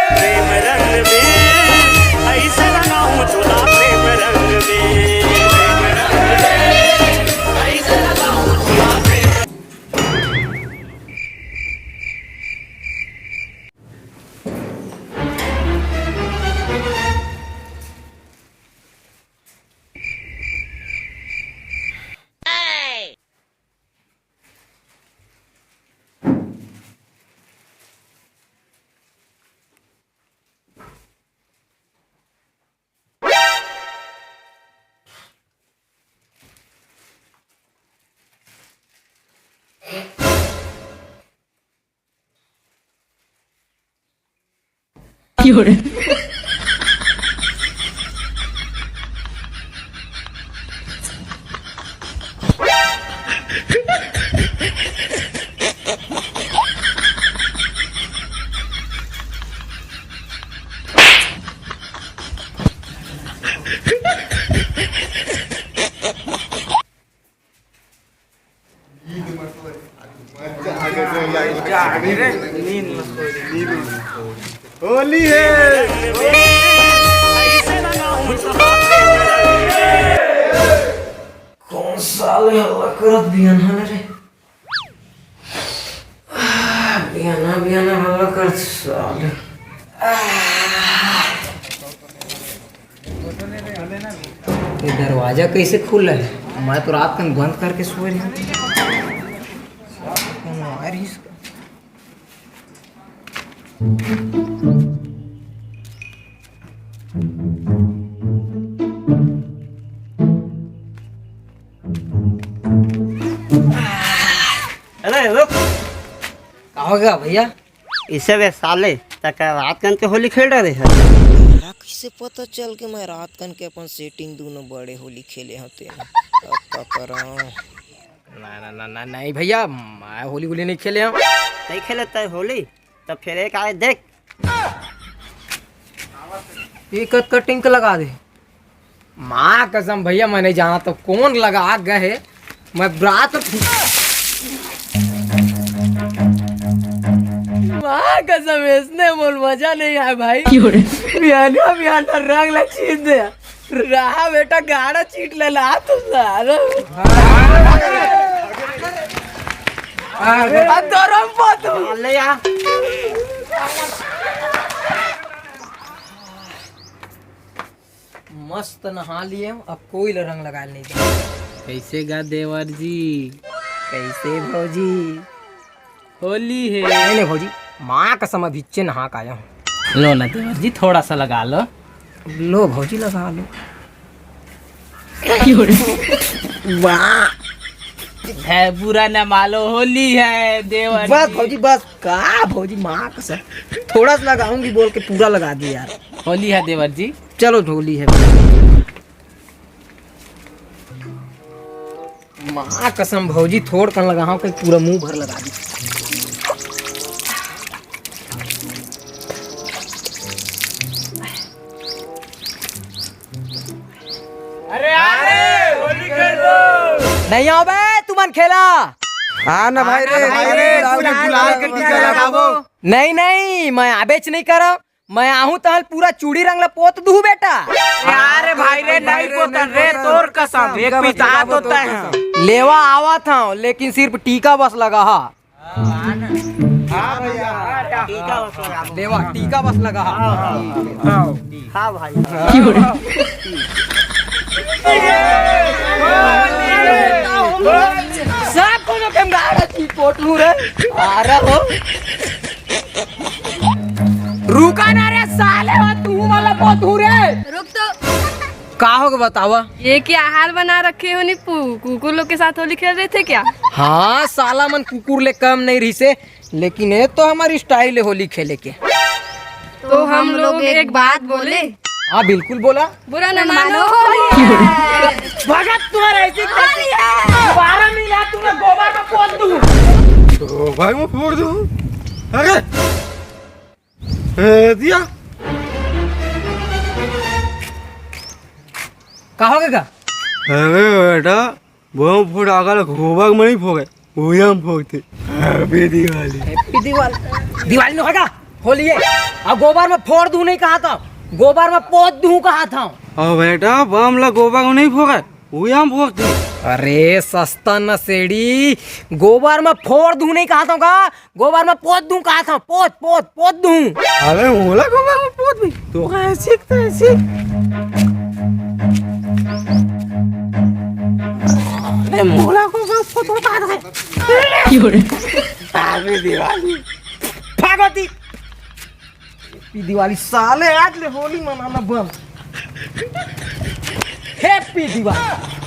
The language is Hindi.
प्रेम रंग में ऐसे लगाऊं झूला प्रेम रंग में, प्रेम रंग में ऐसे लगाऊं झूला प्रेम। होली है। कौन साले हल्ला करत बियान हले रे बियाना हल्ला करत साले। ये दरवाजा कैसे खुला है? मैं तो रात में बंद करके सो रही हूँ। कौन आ रही इसका? अरे रुक, होगा भैया? इसे वे साले तक रात कन के होली खेल रहे हैं। मेरा कैसे पता चल के मैं रात कन के अपन सेटिंग दोनों बड़े होली खेले होते हैं। अब क्या कराऊं? ना नहीं भैया, मैं होली होली नहीं खेले हम। नहीं खेले तय होली तो फिर एक आए देख। एक कटिंग का लगा दे। माँ कसम भैया मैं नहीं जाना तो कौन लगा गए। मैं रात माँ कसम इसने मोल मजा नहीं आया भाई। बियाना रंग ला चीट दे रहा बेटा, गाड़ा चीट ले ला तो सारा ले आ। मस्त नहा लिए, अब कोई रंग लगा नहीं जाए। कैसे गा देवर जी? कैसे भौजी? होली है। नहीं भौजी, माँ कसम अभी नहा के आया हूँ। लो ना देवर जी, थोड़ा सा लगा लो। लो भौजी लगा लो। वाह है बुरा न मालो, होली है देवर बस जी। भौजी बस। का भौजी माँ कसम थोड़ा सा लगाऊंगी बोल के पूरा लगा दिया यार। होली है देवर जी। चलो होली है। माँ कसम भौजी थोड़ कर लगा कहीं पूरा मुंह भर लगा दी। अरे होली खेल लो। नहीं आओ बे, तुमन खेला। हाँ ना भाई रे, गुलाल के टीका लगावो। नहीं नहीं, मैं आबेच नहीं कर। मैं आहू तहल पूरा चूड़ी रंग ला पोत दू बेटा। यार भाई रे नहीं पोतन रे, तोर कसम एक पिता होता है। लेवा आवा था लेकिन सिर्फ टीका बस लगा। लेवा टीका बस लगा। हाँ भाई। सब को जो कम गाड़ा चीट पोट लू रे। आ रहा हो रुका ना रे साले, हो तू वाला पोतू रे। रुक तो। का होगा बतावा? ये क्या आहार बना रखे हो? कुकुर लोग के साथ होली खेल रहे थे क्या? हाँ साला मन कुकुर ले कम नहीं रही से, लेकिन ये तो हमारी स्टाइल है होली खेले के। तो हम लोग एक बात बोले। हाँ बिल्कुल बोला। बुरा न मानो। भगत तुम्हारा ऐसी दोबारा मिला तुम्हें गोबर में पोत दूं। तो भाई मैं फोड़ दूं। अरे दिया कहोगे का? अरे बेटा वो फोड़ आगल गोबर में नहीं फोड़े, वो हम फोड़ते। हैप्पी दिवाली। हैप्पी दिवाली। दिवाली नहीं होगा? होली है अब गोबर में फोड़ दूं नहीं कहा था, गोबर में पोत दूं कहा था। ओ बेटा बम ला गोबर को नहीं फोगा, वही हम फोड़ते। अरे सस्ता नशेड़ी, गोबर में फोड़ दूं नहीं कहा था, गोबर में पोत दूं कहा था, पोत पोत पोत दूं। अबे मोला गोबर में पोत भी तो कहाँ सीखता है सीख। अरे मोला गोबर में पोत होता है। अबे दिवाली भागवती दिवाली साले आज ले होली मनाना बंद। हैप्पी दिवाली।